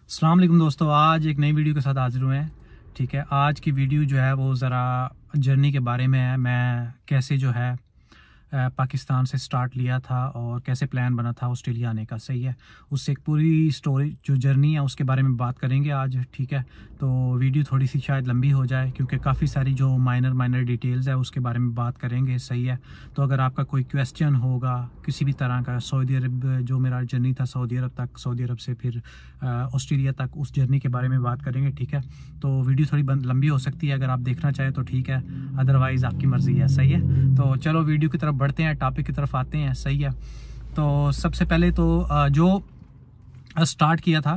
अस्सलाम वालेकुम दोस्तों, आज एक नई वीडियो के साथ हाजिर हुए हैं। ठीक है, आज की वीडियो जो है वो ज़रा जर्नी के बारे में है। मैं कैसे जो है पाकिस्तान से स्टार्ट लिया था और कैसे प्लान बना था ऑस्ट्रेलिया आने का। सही है, उससे एक पूरी स्टोरी जो जर्नी है उसके बारे में बात करेंगे आज। ठीक है, तो वीडियो थोड़ी सी शायद लंबी हो जाए क्योंकि काफ़ी सारी जो माइनर डिटेल्स है उसके बारे में बात करेंगे। सही है, तो अगर आपका कोई क्वेश्चन होगा किसी भी तरह का, सऊदी अरब जो मेरा जर्नी था सऊदी अरब तक, सऊदी अरब से फिर ऑस्ट्रेलिया तक, उस जर्नी के बारे में बात करेंगे। ठीक है, तो वीडियो थोड़ी लंबी हो सकती है, अगर आप देखना चाहें तो ठीक है, अदरवाइज़ आपकी मर्ज़ी है। सही है, तो चलो वीडियो की तरफ बढ़ते हैं, टॉपिक की तरफ आते हैं। सही है, तो सबसे पहले तो जो स्टार्ट किया था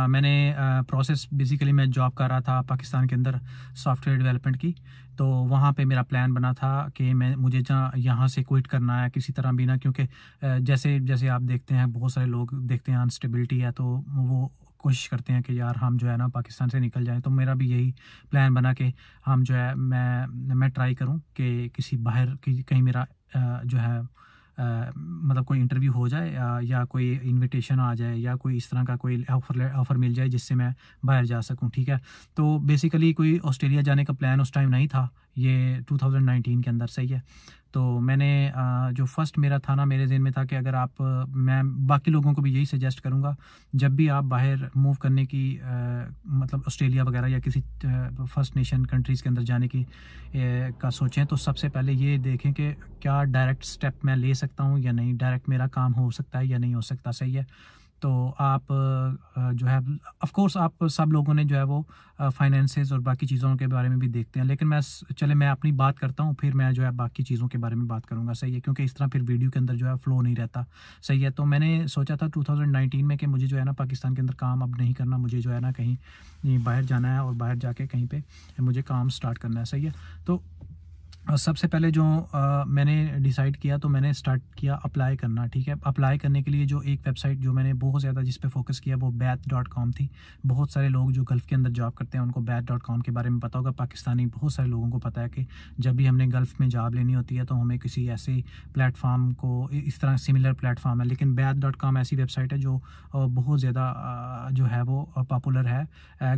मैंने प्रोसेस, बेसिकली मैं जॉब कर रहा था पाकिस्तान के अंदर सॉफ्टवेयर डेवलपमेंट की। तो वहाँ पे मेरा प्लान बना था कि मुझे यहाँ से क्विट करना है किसी तरह भी ना, क्योंकि जैसे जैसे आप देखते हैं बहुत सारे लोग देखते हैं अनस्टेबिलिटी है तो वो कोशिश करते हैं कि यार हम जो है ना पाकिस्तान से निकल जाएं। तो मेरा भी यही प्लान बना कि हम जो है मैं ट्राई करूं कि किसी बाहर की कहीं मेरा जो है मतलब कोई इंटरव्यू हो जाए या कोई इनविटेशन आ जाए या कोई इस तरह का कोई ऑफ़र मिल जाए जिससे मैं बाहर जा सकूं। ठीक है, तो बेसिकली कोई ऑस्ट्रेलिया जाने का प्लान उस टाइम नहीं था, ये 2019 के अंदर। सही है, तो मैंने जो फर्स्ट मेरा था ना, मेरे ज़हन में था कि अगर आप मैं बाकी लोगों को भी यही सजेस्ट करूँगा, जब भी आप बाहर मूव करने की मतलब ऑस्ट्रेलिया वगैरह या किसी फर्स्ट नेशन कंट्रीज़ के अंदर जाने की का सोचें तो सबसे पहले ये देखें कि क्या डायरेक्ट स्टेप मैं ले सकता हूँ या नहीं, डायरेक्ट मेरा काम हो सकता है या नहीं हो सकता। सही है, तो आप जो है ऑफ कोर्स आप सब लोगों ने जो है वो फाइनेंसेस और बाकी चीज़ों के बारे में भी देखते हैं, लेकिन मैं अपनी बात करता हूँ, फिर मैं जो है बाकी चीज़ों के बारे में बात करूँगा। सही है, क्योंकि इस तरह फिर वीडियो के अंदर जो है फ्लो नहीं रहता। सही है, तो मैंने सोचा था 2019 में कि मुझे जो है ना पाकिस्तान के अंदर काम अब नहीं करना, मुझे जो है ना कहीं बाहर जाना है और बाहर जाके कहीं पे मुझे काम स्टार्ट करना है। सही है, तो सबसे पहले जो मैंने डिसाइड किया तो मैंने स्टार्ट किया अप्लाई करना। ठीक है, अप्लाई करने के लिए जो एक वेबसाइट जो मैंने बहुत ज़्यादा जिस पे फोकस किया वो बैथ.com थी। बहुत सारे लोग जो गल्फ़ के अंदर जॉब करते हैं उनको बैथ.com के बारे में पता होगा। पाकिस्तानी बहुत सारे लोगों को पता है कि जब भी हमने गल्फ़ में जॉब लेनी होती है तो हमें किसी ऐसे प्लेटफार्म को, इस तरह सिमिलर प्लेटफार्म है, लेकिन बैथ.com ऐसी वेबसाइट है जो बहुत ज़्यादा जो है वो पॉपुलर है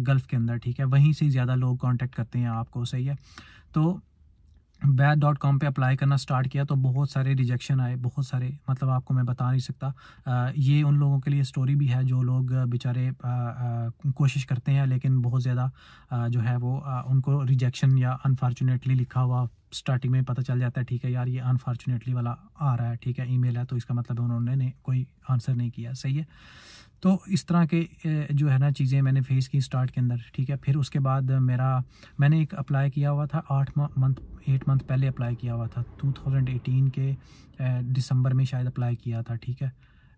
गल्फ़ के अंदर। ठीक है, वहीं से ज़्यादा लोग कॉन्टेक्ट करते हैं आपको। सही है, तो बैथ.com पे अप्लाई करना स्टार्ट किया तो बहुत सारे रिजेक्शन आए, बहुत सारे, मतलब आपको मैं बता नहीं सकता। ये उन लोगों के लिए स्टोरी भी है जो लोग बेचारे कोशिश करते हैं लेकिन बहुत ज़्यादा जो है वो उनको रिजेक्शन या अनफॉर्चुनेटली लिखा हुआ स्टार्टिंग में पता चल जाता है। ठीक है यार, ये अनफॉर्चुनेटली वाला आ रहा है, ठीक है, ईमेल है, तो इसका मतलब उन्होंने कोई आंसर नहीं किया। सही है, तो इस तरह के जो है ना चीज़ें मैंने फेस की स्टार्ट के अंदर। ठीक है, फिर उसके बाद मैंने एक अप्लाई किया हुआ था 8 मंथ पहले अप्लाई किया हुआ था, 2018 के दिसंबर में शायद अप्लाई किया था। ठीक है,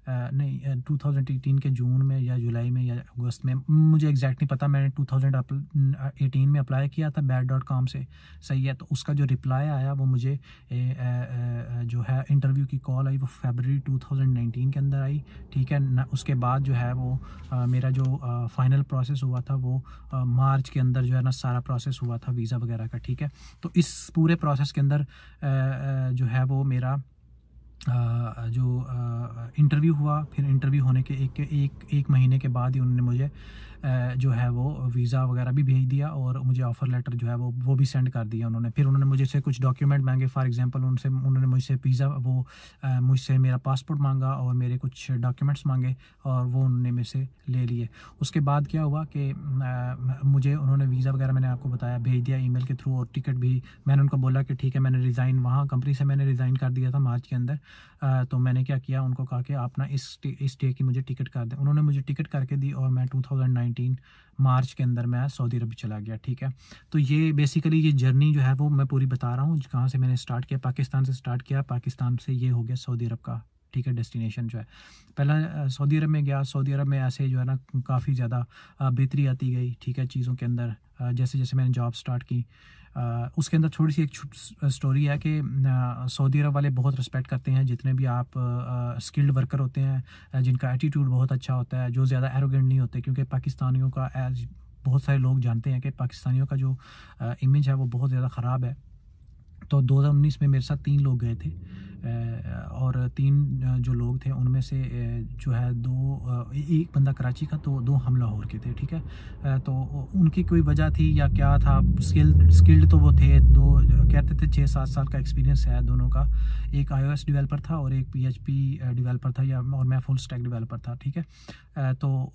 नहीं 2018 के जून में या जुलाई में या अगस्त में, मुझे एग्जैक्ट नहीं पता। मैंने 2018 में अप्लाई किया था बैट.com से। सही है, तो उसका जो रिप्लाई आया वो मुझे जो है इंटरव्यू की कॉल आई वो फरवरी 2019 के अंदर आई। ठीक है ना, उसके बाद जो है वो मेरा जो फाइनल प्रोसेस हुआ था वो मार्च के अंदर जो है ना सारा प्रोसेस हुआ था वीज़ा वगैरह का। ठीक है, तो इस पूरे प्रोसेस के अंदर जो है वो मेरा जो इंटरव्यू हुआ, फिर इंटरव्यू होने के एक महीने के बाद ही उन्होंने मुझे जो है वो वीज़ा वगैरह भी भेज दिया और मुझे ऑफ़र लेटर जो है वो भी सेंड कर दिया उन्होंने। फिर उन्होंने मुझे से कुछ डॉक्यूमेंट मांगे, फॉर एग्जांपल उन्होंने मुझसे वीज़ा मुझसे मेरा पासपोर्ट मांगा और मेरे कुछ डॉक्यूमेंट्स मांगे और वो उन्होंने मेरे से ले लिए। उसके बाद क्या हुआ कि मुझे उन्होंने वीज़ा वगैरह मैंने आपको बताया भेज दिया ईमेल के थ्रू, और टिकट भी मैंने उनको बोला कि ठीक है, मैंने रिज़ाइन वहाँ कंपनी से मैंने रिज़ाइन कर दिया था मार्च के अंदर। तो मैंने क्या किया, उनको कहा कि आप ना इस डे की मुझे टिकट कर दें। उन्होंने मुझे टिकट करके दी और मैं 2019 मार्च के अंदर मैं सऊदी अरब चला गया। ठीक है, तो ये बेसिकली ये जर्नी जो है वो मैं पूरी बता रहा हूँ, कहाँ से मैंने स्टार्ट किया। पाकिस्तान से स्टार्ट किया, पाकिस्तान से ये हो गया सऊदी अरब का। ठीक है, डेस्टिनेशन जो है पहला सऊदी अरब में गया। सऊदी अरब में ऐसे जो है ना काफ़ी ज़्यादा बेहतरी आती गई। ठीक है, चीज़ों के अंदर जैसे जैसे मैंने जॉब स्टार्ट की उसके अंदर थोड़ी सी एक स्टोरी है कि सऊदी अरब वाले बहुत रिस्पेक्ट करते हैं जितने भी आप स्किल्ड वर्कर होते हैं, जिनका एटीट्यूड बहुत अच्छा होता है, जो ज़्यादा एरोगेंट नहीं होते, क्योंकि पाकिस्तानियों का बहुत सारे लोग जानते हैं कि पाकिस्तानियों का जो इमेज है वो बहुत ज़्यादा ख़राब है। तो 2019 में मेरे साथ 3 लोग गए थे और 3 जो लोग थे उनमें से जो है 2 एक बंदा कराची का तो 2 हम लाहौर के थे, ठीक है। तो उनकी कोई वजह थी या क्या था, स्किल्ड तो वो थे, 2 कहते थे 6-7 साल का एक्सपीरियंस है दोनों का। एक iOS डेवलपर था और एक PHP डेवलपर था, और मैं फुल स्टैक डेवलपर था, ठीक है। तो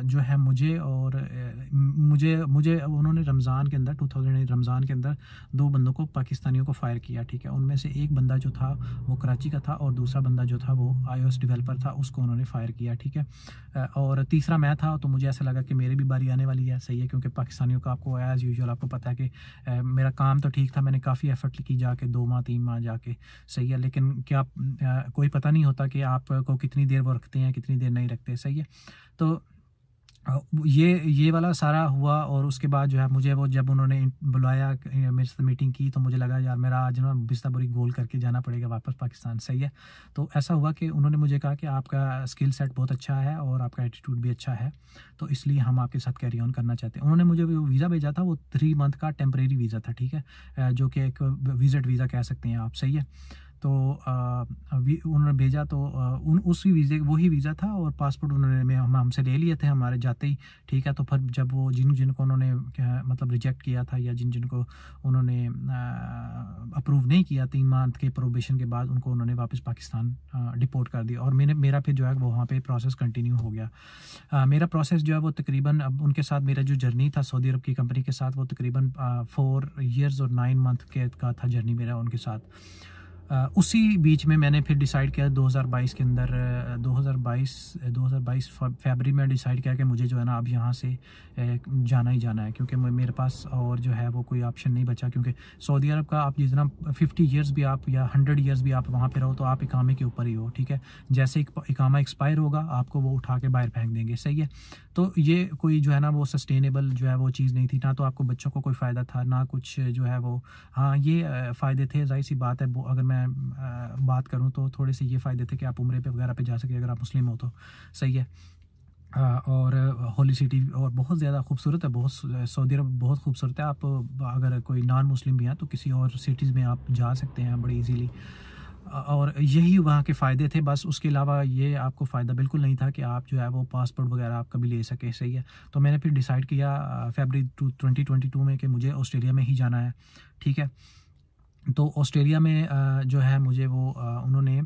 जो है मुझे उन्होंने रमज़ान के अंदर 2008 रमज़ान के अंदर 2 बंदों को, पाकिस्तानियों को फायर किया, ठीक है। उनमें से एक बंदा जो था वो कराची का था और दूसरा बंदा जो था वो iOS डेवलपर था, उसको उन्होंने फायर किया, ठीक है। और तीसरा मैं था, तो मुझे ऐसा लगा कि मेरी भी बारी आने वाली है, सही है, क्योंकि पाकिस्तानियों का आपको एज़ यूजुअल आपको पता है कि मेरा काम तो ठीक था, मैंने काफ़ी एफर्ट की जाके 2 माह 3 माह जाके, सही है, लेकिन क्या कोई पता नहीं होता कि आपको कितनी देर वो रखते हैं, कितनी देर नहीं रखते, सही है। तो ये वाला सारा हुआ, और उसके बाद जो है मुझे वो जब उन्होंने बुलाया, मेरे साथ मीटिंग की, तो मुझे लगा यार मेरा आज ना बिस्ता बुरी गोल करके जाना पड़ेगा वापस पाकिस्तान, सही है। तो ऐसा हुआ कि उन्होंने मुझे कहा कि आपका स्किल सेट बहुत अच्छा है और आपका एटीट्यूड भी अच्छा है, तो इसलिए हम आपके साथ कैरी ऑन करना चाहते हैं। उन्होंने मुझे वो वीज़ा भेजा था, वो 3 मंथ का टेम्परेरी वीज़ा था, ठीक है, जो कि एक विजिट वीज़ा कह सकते हैं आप, सही है। तो उन्होंने भेजा, तो उसी वीज़े वही वीज़ा था, और पासपोर्ट उन्होंने हमसे ले लिए थे हमारे जाते ही, ठीक है। तो फिर जब वो जिनको उन्होंने मतलब रिजेक्ट किया था, या जिनको उन्होंने अप्रूव नहीं किया 3 मंथ के प्रोबेशन के बाद, उनको उन्होंने वापस पाकिस्तान डिपोर्ट कर दिया, और मेरा फिर जो है वो वहाँ पे प्रोसेस कंटिन्यू हो गया। मेरा प्रोसेस जो है वो तकरीबन, अब उनके साथ मेरा जो जर्नी था सऊदी अरब की कंपनी के साथ, वो तकरीबन 4 ईयर्स और 9 मंथ का था जर्नी मेरा उनके साथ। उसी बीच में मैंने फिर डिसाइड किया 2022 के अंदर, 2022 फरवरी में डिसाइड किया कि मुझे जो है ना अब यहाँ से जाना ही जाना है, क्योंकि मेरे पास और जो है वो कोई ऑप्शन नहीं बचा, क्योंकि सऊदी अरब का आप जितना 50 ईयर्स भी आप या 100 ईयर्स भी आप वहाँ पे रहो, तो आप इकामे के ऊपर ही हो, ठीक है। जैसे इकामा एक्सपायर होगा, आपको वो उठा के बाहर फेंक देंगे, सही है। तो ये कोई जो है ना वो सस्टेनेबल जो है वो चीज़ नहीं थी, ना तो आपको बच्चों को कोई फ़ायदा था, ना कुछ जो है वो, हाँ ये फ़ायदे थे, जाहिर सी बात है, अगर मैं बात करूं तो थोड़े से ये फ़ायदे थे कि आप उम्रे पे वगैरह पे जा सके अगर आप मुस्लिम हो तो, सही है। और होली सिटी और बहुत ज़्यादा खूबसूरत है, बहुत सऊदी अरब बहुत खूबसूरत है। आप अगर कोई नॉन मुस्लिम भी हैं तो किसी और सिटीज़ में आप जा सकते हैं बड़ी इजीली, और यही वहाँ के फ़ायदे थे, बस उसके अलावा ये आपको फ़ायदा बिल्कुल नहीं था कि आप जो है वो पासपोर्ट वगैरह आप कभी ले सके, सही है। तो मैंने फिर डिसाइड किया फरवरी 2022 में कि मुझे ऑस्ट्रेलिया में ही जाना है, ठीक है। तो ऑस्ट्रेलिया में जो है मुझे वो उन्होंने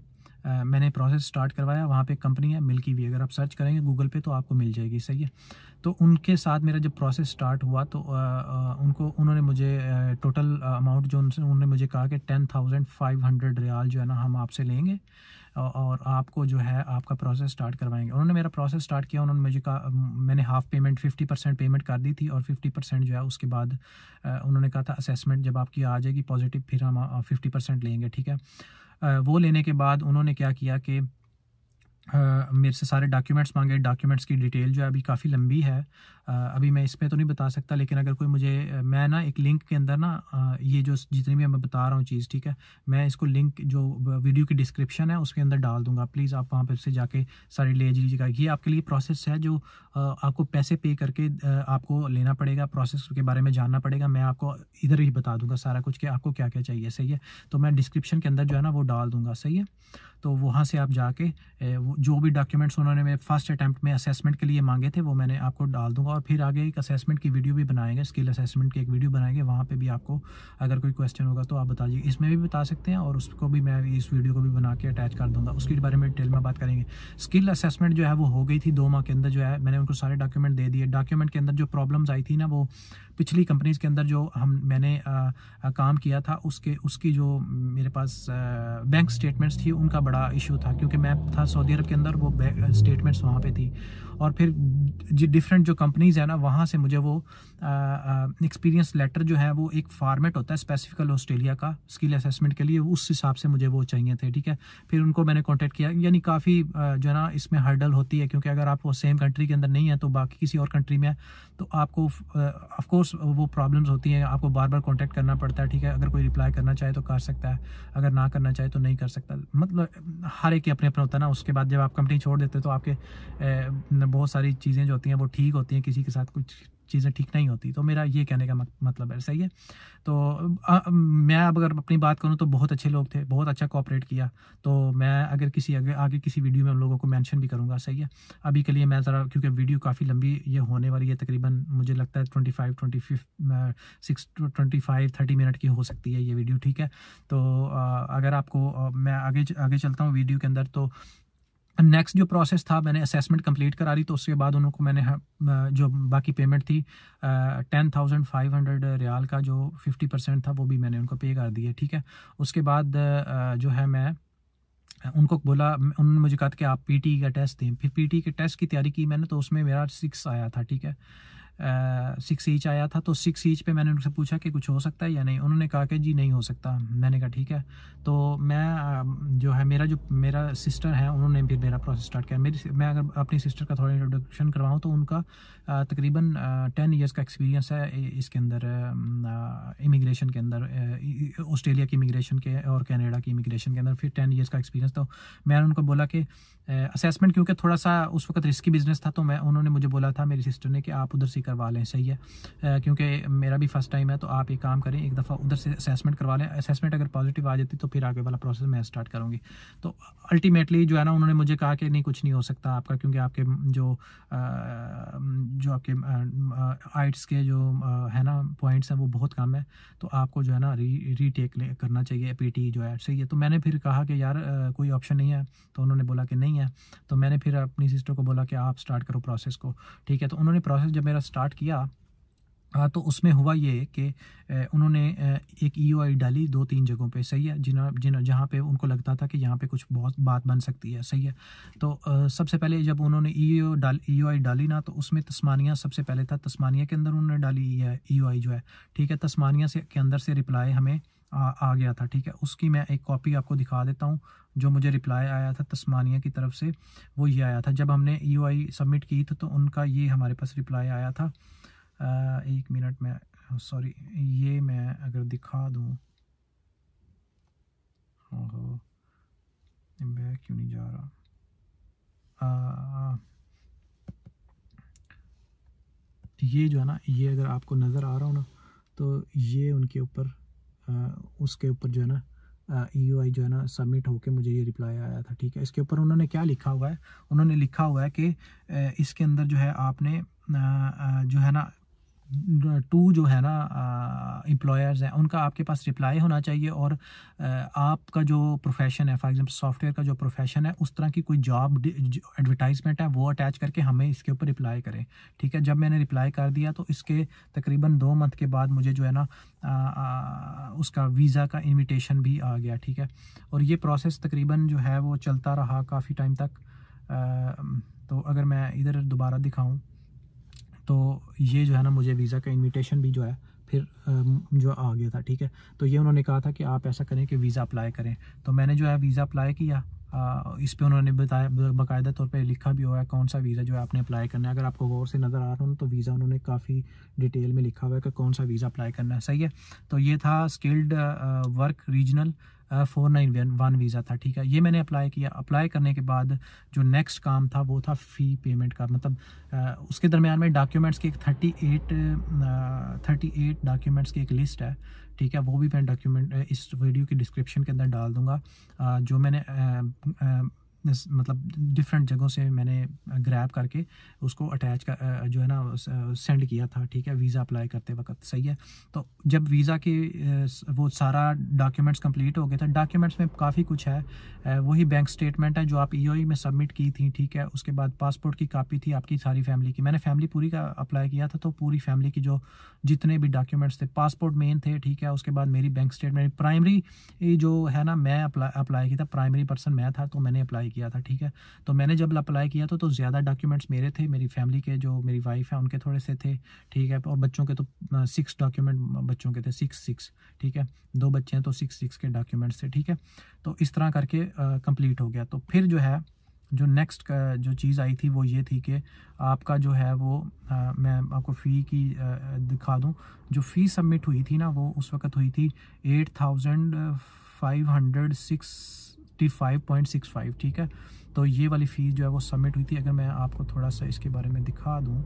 मैंने प्रोसेस स्टार्ट करवाया। वहाँ पे कंपनी है मिल्की वे, अगर आप सर्च करेंगे गूगल पे तो आपको मिल जाएगी, सही है। तो उनके साथ मेरा जब प्रोसेस स्टार्ट हुआ तो उन्होंने मुझे टोटल अमाउंट जो उन्होंने मुझे कहा कि 10,500 रियाल जो है ना हम आपसे लेंगे, और आपको जो है आपका प्रोसेस स्टार्ट करवाएंगे। उन्होंने मेरा प्रोसेस स्टार्ट किया, उन्होंने मुझे कहा, मैंने हाफ़ पेमेंट 50% पेमेंट कर दी थी, और 50% जो है उसके बाद उन्होंने कहा था असेसमेंट जब आपकी आ जाएगी पॉजिटिव, फिर हम 50% लेंगे, ठीक है। वो लेने के बाद उन्होंने क्या किया कि मेरे से सारे डॉक्यूमेंट्स मांगे। डॉक्यूमेंट्स की डिटेल जो है अभी काफ़ी लंबी है, अभी मैं इसमें तो नहीं बता सकता, लेकिन अगर कोई मुझे, मैं ना एक लिंक के अंदर ना ये जो जितनी भी मैं बता रहा हूँ चीज़, ठीक है, मैं इसको लिंक जो वीडियो की डिस्क्रिप्शन है उसके अंदर डाल दूंगा, प्लीज़ आप वहाँ पर से जाके सारी ले लीजिएगा। ये आपके लिए प्रोसेस है जो आपको पैसे पे करके आपको लेना पड़ेगा, प्रोसेस के बारे में जानना पड़ेगा। मैं आपको इधर ही बता दूंगा सारा कुछ कि आपको क्या क्या चाहिए, सही है। तो मैं डिस्क्रिप्शन के अंदर जो है ना वो डाल दूंगा, सही है। तो वहाँ से आप जाके जो भी डॉक्यूमेंट्स उन्होंने मेरे फर्स्ट अटैम्प्ट में असेसमेंट के लिए मांगे थे वो मैंने आपको डाल दूंगा, और फिर आगे एक असेसमेंट की वीडियो भी बनाएंगे, स्किल असेसमेंट की एक वीडियो बनाएंगे, वहाँ पे भी आपको अगर कोई क्वेश्चन होगा तो आप बताइए, इसमें भी बता सकते हैं, और उसको भी मैं इस वीडियो को भी बना के अटैच कर दूँगा, उसके बारे में डिटेल में बात करेंगे। स्किल असेसमेंट जो है वो हो गई थी 2 माह के अंदर, जो है मैंने उनको सारे डॉक्यूमेंट दे दिए। डॉक्यूमेंट के अंदर जो प्रॉब्लम्स आई थी ना, वो पिछली कंपनीज़ के अंदर जो मैंने काम किया था उसकी जो मेरे पास बैंक स्टेटमेंट्स थी उनका बड़ा इशू था, क्योंकि मैं था सऊदी अरब के अंदर, वो स्टेटमेंट्स वहाँ पे थी, और फिर डिफरेंट जो कंपनीज़ है ना वहाँ से मुझे वो एक्सपीरियंस लेटर जो है वो एक फॉर्मेट होता है स्पेसिफिकल ऑस्ट्रेलिया का स्किल असेसमेंट के लिए, उस हिसाब से मुझे वो चाहिए थे, ठीक है। फिर उनको मैंने कांटेक्ट किया, यानी काफ़ी जो है ना इसमें हर्डल होती है, क्योंकि अगर आप वो सेम कंट्री के अंदर नहीं है तो बाकी किसी और कंट्री में है तो आपको ऑफ कोर्स वो प्रॉब्लम्स होती हैं, आपको बार बार कांटेक्ट करना पड़ता है, ठीक है। अगर कोई रिप्लाई करना चाहे तो कर सकता है, अगर ना करना चाहे तो नहीं कर सकता, मतलब हर एक के अपने अपने होता है ना। उसके बाद जब आप कंपनी छोड़ देते हो तो आपके बहुत सारी चीज़ें जो होती हैं वो ठीक होती हैं, किसी के साथ कुछ चीज़ें ठीक नहीं होती। तो मेरा ये कहने का मतलब है, सही है। तो मैं अब अगर अपनी बात करूं तो बहुत अच्छे लोग थे, बहुत अच्छा कोऑपरेट किया। तो मैं अगर किसी आगे किसी वीडियो में उन लोगों को मेंशन भी करूंगा, सही है। अभी के लिए मैं ज़रा, क्योंकि वीडियो काफ़ी लंबी ये होने वाली है, तकरीबन मुझे लगता है 25-30 मिनट की हो सकती है ये वीडियो, ठीक है। तो अगर आपको मैं आगे चलता हूँ वीडियो के अंदर। तो नेक्स्ट जो प्रोसेस था, मैंने असेसमेंट कंप्लीट करा ली, तो उसके बाद उनको मैंने जो बाकी पेमेंट थी 10,500 रियाल का जो 50% था वो भी मैंने उनको पे कर दिया, ठीक है। उसके बाद जो है मैं उनको बोला, उन्होंने मुझे कहा कि आप पीटी का टेस्ट दें। फिर पीटी के टेस्ट की तैयारी की मैंने, तो उसमें मेरा 6 आया था, ठीक है। 6 ईच आया था। तो 6 ईच पे मैंने उनसे पूछा कि कुछ हो सकता है या नहीं। उन्होंने कहा कि जी नहीं हो सकता। मैंने कहा ठीक है। तो मैं जो है मेरा सिस्टर है, उन्होंने फिर मेरा प्रोसेस स्टार्ट किया। मैं अगर अपनी सिस्टर का थोड़ा इंट्रोडक्शन करवाऊँ तो उनका तकरीबन 10 ईयर्स का एक्सपीरियंस है इसके अंदर, इमिग्रेशन के अंदर, ऑस्ट्रेलिया की इमिग्रेशन के और कनाडा की इमिग्रेशन के अंदर फिर 10 ईयर्स का एक्सपीरियंस। तो मैंने उनको बोला कि असेसमेंट क्योंकि थोड़ा सा उस वक्त रिस्की बिजनेस था, तो उन्होंने मुझे बोला था, मेरी सिस्टर ने, कि आप उधर से करवा लें, सही है। क्योंकि मेरा भी फर्स्ट टाइम है, तो आप एक काम करें, एक दफ़ा उधर से असेसमेंट करवा लें। असेसमेंट अगर पॉजिटिव आ जाती तो फिर आगे वाला प्रोसेस मैं स्टार्ट करूँगी। तो अल्टीमेटली जो है ना, उन्होंने मुझे कहा कि नहीं, कुछ नहीं हो सकता आपका, क्योंकि आपके जो आपके आइट्स के जो है ना पॉइंट्स हैं वो बहुत कम है, तो आपको जो है ना रीटेक करना चाहिए पीटी जो है, सही है। तो मैंने फिर कहा कि यार कोई ऑप्शन नहीं है, तो उन्होंने बोला कि नहीं है। तो मैंने फिर अपनी सिस्टर को बोला कि आप स्टार्ट करो प्रोसेस को, ठीक है। तो उन्होंने प्रोसेस जब मेरा स्टार्ट किया, तो उसमें हुआ ये कि उन्होंने एक EOI डाली 2-3 जगहों पे, सही है, जहाँ पे उनको लगता था कि यहाँ पे कुछ बहुत बात बन सकती है, सही है। तो सबसे पहले जब उन्होंने EOI डाली ना, तो उसमें तस्मानिया सबसे पहले था। तस्मानिया के अंदर उन्होंने डाली है EOI जो है, ठीक है। तस्मानिया के अंदर से रिप्लाई हमें आ गया था, ठीक है। उसकी मैं एक कॉपी आपको दिखा देता हूँ। जो मुझे रिप्लाई आया था तस्मानिया की तरफ से, वो ये आया था। जब हमने EOI सबमिट की थी तो उनका ये हमारे पास रिप्लाई आया था। 1 मिनट में, सॉरी, ये मैं अगर दिखा दूँ, ओहो बैक क्यों नहीं जा रहा। ये जो है ना, ये अगर आपको नज़र आ रहा हो ना, तो ये उनके ऊपर उसके ऊपर जो है ना EOI जो है ना सबमिट होके मुझे ये रिप्लाई आया था, ठीक है। इसके ऊपर उन्होंने क्या लिखा हुआ है, उन्होंने लिखा हुआ है कि इसके अंदर जो है आपने जो है ना 2 जो है ना एम्प्लॉयर्स हैं, उनका आपके पास रिप्लाई होना चाहिए, और आपका जो प्रोफेशन है, फॉर एग्जांपल सॉफ्टवेयर का जो प्रोफेशन है, उस तरह की कोई जॉब एडवर्टाइजमेंट है वो अटैच करके हमें इसके ऊपर रिप्लाई करें, ठीक है। जब मैंने रिप्लाई कर दिया तो इसके तकरीबन 2 मंथ के बाद मुझे जो है ना उसका वीज़ा का इन्विटेशन भी आ गया, ठीक है। और ये प्रोसेस तकरीबन जो है वो चलता रहा काफ़ी टाइम तक। तो अगर मैं इधर दोबारा दिखाऊँ, तो ये जो है ना मुझे वीज़ा का इनविटेशन भी जो है फिर जो आ गया था, ठीक है। तो ये उन्होंने कहा था कि आप ऐसा करें कि वीज़ा अप्लाई करें। तो मैंने जो है वीज़ा अप्लाई किया। इस पे उन्होंने बताया, बाकायदा तौर पे लिखा भी हुआ है कौन सा वीज़ा जो है आपने अप्लाई करना है। अगर आपको गौर से नज़र आ रहा हो तो वीज़ा उन्होंने काफ़ी डिटेल में लिखा हुआ है कि कौन सा वीज़ा अप्लाई करना है, सही है। तो ये था स्किल्ड वर्क रीजनल 491 वीज़ा था, ठीक है। ये मैंने अप्लाई किया। अप्लाई करने के बाद जो नेक्स्ट काम था वो था फ़ी पेमेंट का, मतलब उसके दरमियान में डॉक्यूमेंट्स की एक 38 डॉक्यूमेंट्स की एक लिस्ट है, ठीक है। वो भी मैं डॉक्यूमेंट इस वीडियो की डिस्क्रिप्शन के अंदर डाल दूंगा। जो मैंने मतलब डिफरेंट जगहों से मैंने ग्रैब करके उसको अटैच कर जो है ना सेंड किया था, ठीक है, वीज़ा अप्लाई करते वक्त, सही है। तो जब वीज़ा के वो सारा डॉक्यूमेंट्स कंप्लीट हो गया था, डॉक्यूमेंट्स में काफ़ी कुछ है, वही बैंक स्टेटमेंट है जो आप EOI में सबमिट की थी, ठीक है। उसके बाद पासपोर्ट की कापी थी आपकी सारी फैमिली की। मैंने फैमिली पूरी का अप्लाई किया था, तो पूरी फैमिली की जो जितने भी डॉक्यूमेंट्स थे, पासपोर्ट मेन थे, ठीक है। उसके बाद मेरी बैंक स्टेटमेंट, प्राइमरी जो है ना, मैं अप्लाई किया था, प्राइमरी पर्सन मैं था, तो मैंने अप्लाई किया था, ठीक है। तो मैंने जब अप्लाई किया तो ज़्यादा डॉक्यूमेंट्स मेरे थे, मेरी फैमिली के, जो मेरी वाइफ है उनके थोड़े से थे, ठीक है। और बच्चों के तो 6 डॉक्यूमेंट बच्चों के थे, 6 ठीक है। 2 बच्चे हैं तो 6 के डॉक्यूमेंट्स थे, ठीक है। तो इस तरह करके कंप्लीट हो गया। तो फिर जो है जो नेक्स्ट जो चीज़ आई थी वो ये थी कि आपका जो है वो मैं आपको फ़ी की दिखा दूं। जो फ़ी सबमिट हुई थी ना, वो उस वक्त हुई थी 8,565.65, ठीक है। तो ये वाली फ़ीस जो है वो सबमिट हुई थी। अगर मैं आपको थोड़ा सा इसके बारे में दिखा दूं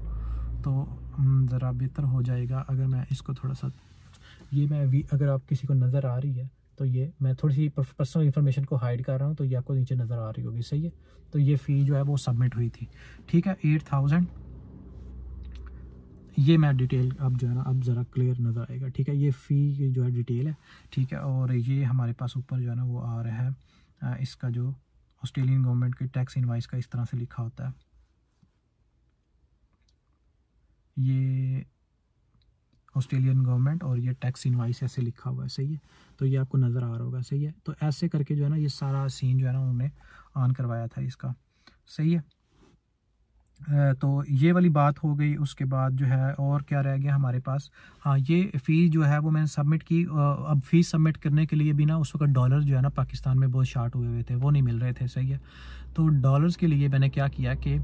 तो ज़रा बेहतर हो जाएगा अगर मैं इसको थोड़ा सा, ये मैं अगर आप किसी को नज़र आ रही है तो ये मैं थोड़ी सी पर्सनल इन्फॉर्मेशन को हाइड कर रहा हूँ, तो ये आपको नीचे नज़र आ रही होगी, सही है। तो ये फ़ी जो है वो सबमिट हुई थी, ठीक है, 8000। ये मैं डिटेल अब जो है ना अब ज़रा क्लियर नज़र आएगा, ठीक है। ये फ़ी की जो है डिटेल है, ठीक है। और ये हमारे पास ऊपर जो है ना वो आ रहा है इसका जो ऑस्ट्रेलियन गवर्नमेंट के टैक्स इनवाइस का इस तरह से लिखा होता है, ये ऑस्ट्रेलियन गवर्नमेंट और ये टैक्स इनवाइस ऐसे लिखा हुआ है, सही है। तो ये आपको नज़र आ रहा होगा, सही है। तो ऐसे करके जो है ना ये सारा सीन जो है ना उन्होंने ऑन करवाया था इसका, सही है। तो ये वाली बात हो गई। उसके बाद जो है और क्या रह गया हमारे पास, हाँ, ये फ़ीस जो है वो मैंने सबमिट की। अब फ़ीस सबमिट करने के लिए भी ना उस वक्त डॉलर जो है ना पाकिस्तान में बहुत शार्ट हुए हुए थे, वो नहीं मिल रहे थे, सही है। तो डॉलर्स के लिए मैंने क्या किया कि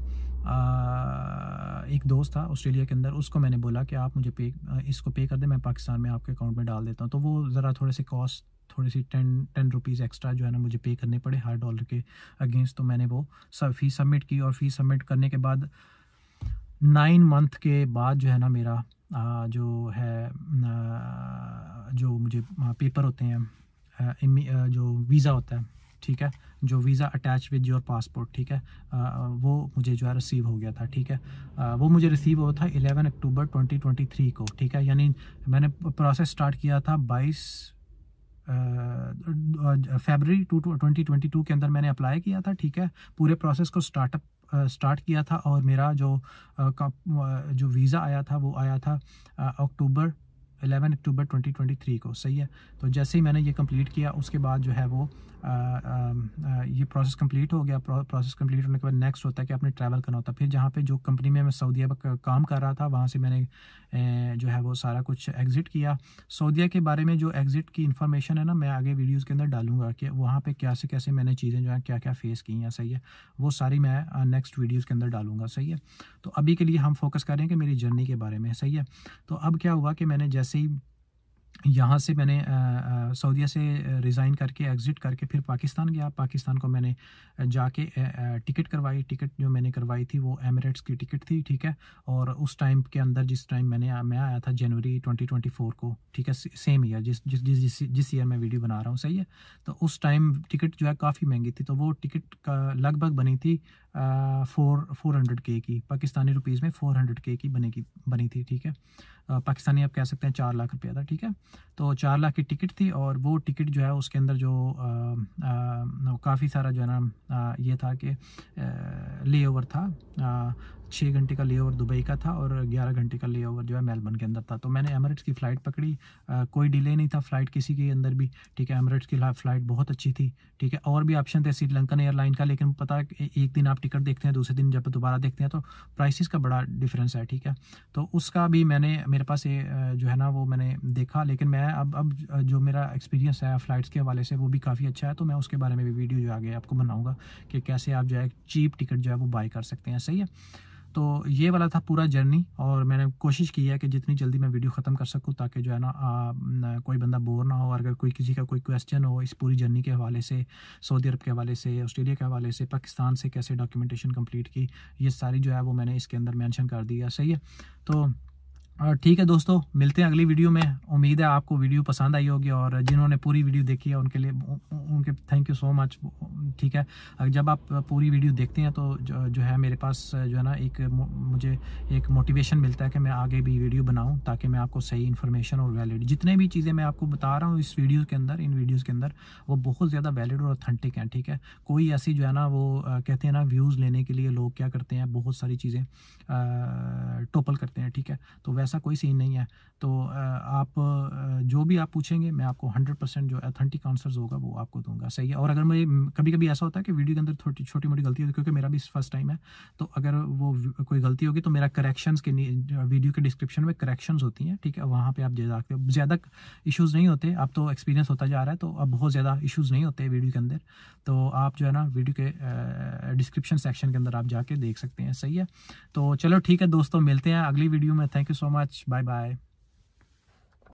एक दोस्त था ऑस्ट्रेलिया के अंदर, उसको मैंने बोला कि आप मुझे इसको पे कर दें, मैं पाकिस्तान में आपके अकाउंट में डाल देता हूँ। तो वो ज़रा थोड़े से कॉस्ट, थोड़ी सी 10 रुपीज़ एक्स्ट्रा जो है ना मुझे पे करने पड़े हर डॉलर के अगेंस्ट। तो मैंने वो फ़ीस सबमिट की, और फ़ीस सबमिट करने के बाद 9 मंथ के बाद जो है ना मेरा जो है जो मुझे पेपर होते हैं, जो वीज़ा होता है, ठीक है, जो visa attach with your passport, ठीक है, वो मुझे जो है रिसीव हो गया था, ठीक है। वो मुझे रिसीव हुआ था 11 अक्टूबर 2023 को, ठीक है। यानी मैंने प्रोसेस स्टार्ट किया था 22 फरवरी 2022 के अंदर मैंने अप्लाई किया था, ठीक है। पूरे प्रोसेस को स्टार्ट किया था, और मेरा जो वीज़ा आया था वो आया था 11 अक्टूबर 2023 को, सही है। तो जैसे ही मैंने ये कंप्लीट किया उसके बाद जो है वो ये प्रोसेस कंप्लीट हो गया। प्रोसेस कंप्लीट होने के बाद नेक्स्ट होता है कि आपने ट्रैवल करना होता है। फिर जहाँ पे जो कंपनी में मैं सऊदीया में काम कर रहा था वहाँ से मैंने जो है वो सारा कुछ एग्ज़िट किया। सऊदीया के बारे में जो एग्ज़िट की इन्फॉर्मेशन है ना, मैं आगे वीडियोज़ के अंदर डालूंगा कि वहाँ पे कैसे कैसे मैंने चीज़ें जो है क्या क्या फ़ेस की हैं, सही है। वो सारी मैं नेक्स्ट वीडियोज़ के अंदर डालूंगा, सही है। तो अभी के लिए हम फोकस करें कि मेरी जर्नी के बारे में, सही है। तो अब क्या हुआ कि मैंने जैसे ही यहाँ से मैंने सऊदीया से रिज़ाइन करके एग्ज़िट करके फिर पाकिस्तान गया। पाकिस्तान को मैंने जाके टिकट करवाई। टिकट जो मैंने करवाई थी वो एमिरेट्स की टिकट थी, ठीक है। और उस टाइम के अंदर जिस टाइम मैं आया था जनवरी 2024 को, ठीक है, सेम ईयर जिस ईयर मैं वीडियो बना रहा हूँ, सही है। तो उस टाइम टिकट जो है काफ़ी महंगी थी। तो वो टिकट का लगभग बनी थी 400K की, पाकिस्तानी रुपीज़ में 400K की बनी थी, ठीक है। पाकिस्तानी आप कह सकते हैं 4 लाख रुपया था, ठीक है। तो 4 लाख की टिकट थी, और वो टिकट जो है उसके अंदर जो काफ़ी सारा जो है ना ये था कि ले ओवर था, 6 घंटे का ले ओवर दुबई का था, और 11 घंटे का ले ओवर जो है मेलबर्न के अंदर था। तो मैंने एमिरेट्स की फ़्लाइट पकड़ी, कोई डिले नहीं था फ़्लाइट किसी के अंदर भी, ठीक है। एमिरेट्स की फ़्लाइट बहुत अच्छी थी, ठीक है। और भी ऑप्शन थे श्रीलंकन एयरलाइन का, लेकिन पता है एक दिन आप टिकट देखते हैं, दूसरे दिन जब दोबारा देखते हैं तो प्राइसेस का बड़ा डिफरेंस है, ठीक है। तो उसका भी मेरे पास जो है ना वो मैंने देखा, लेकिन मैं अब जो मेरा एक्सपीरियंस है फ़्लाइट्स के हवाले से वो भी काफ़ी अच्छा है। तो मैं उसके बारे में भी वीडियो जो आगे आपको बनाऊंगा कि कैसे आप जो है चीप टिकट जो है वो बाय कर सकते हैं, सही है। तो ये वाला था पूरा जर्नी, और मैंने कोशिश की है कि जितनी जल्दी मैं वीडियो ख़त्म कर सकूं, ताकि जो है ना कोई बंदा बोर ना हो। और अगर किसी का कोई क्वेश्चन हो इस पूरी जर्नी के हवाले से, सऊदी अरब के हवाले से, ऑस्ट्रेलिया के हवाले से, पाकिस्तान से कैसे डॉक्यूमेंटेशन कंप्लीट की, ये सारी जो है वो मैंने इसके अंदर मेंशन कर दिया, सही है। तो ठीक है दोस्तों, मिलते हैं अगली वीडियो में। उम्मीद है आपको वीडियो पसंद आई होगी, और जिन्होंने पूरी वीडियो देखी है उनके थैंक यू सो मच, ठीक है। जब आप पूरी वीडियो देखते हैं तो जो है मेरे पास जो है ना मुझे एक मोटिवेशन मिलता है कि मैं आगे भी वीडियो बनाऊं, ताकि मैं आपको सही इन्फॉर्मेशन और वैलिड जितने भी चीज़ें मैं आपको बता रहा हूँ इस वीडियो के अंदर, इन वीडियोज़ के अंदर, वो बहुत ज़्यादा वैलिड और ऑथेंटिक हैं, ठीक है। कोई ऐसी जो है ना वो कहते हैं ना व्यूज़ लेने के लिए लोग क्या करते हैं, बहुत सारी चीज़ें टोपल करते हैं, ठीक है। तो ऐसा कोई सीन नहीं है। तो आप जो भी आप पूछेंगे मैं आपको 100% जो ऑथेंटिक आंसर्स होगा वो आपको दूंगा, सही है। और अगर मुझे कभी कभी ऐसा होता है कि वीडियो के अंदर छोटी मोटी गलती होती है, क्योंकि मेरा भी फर्स्ट टाइम है, तो अगर वो कोई गलती होगी तो मेरा करेक्शंस के वीडियो के डिस्क्रिप्शन में करेक्शंस होती हैं, ठीक है, वहाँ पर आप जाके ज़्यादा इशूज़ नहीं होते। अब तो एक्सपीरियंस होता जा रहा है, तो अब बहुत ज़्यादा इशूज़ नहीं होते वीडियो के अंदर। तो आप जो है ना वीडियो के डिस्क्रिप्शन सेक्शन के अंदर आप जाके देख सकते हैं, सही है। तो चलो ठीक है दोस्तों, मिलते हैं अगली वीडियो में। Thank you so much, bye bye.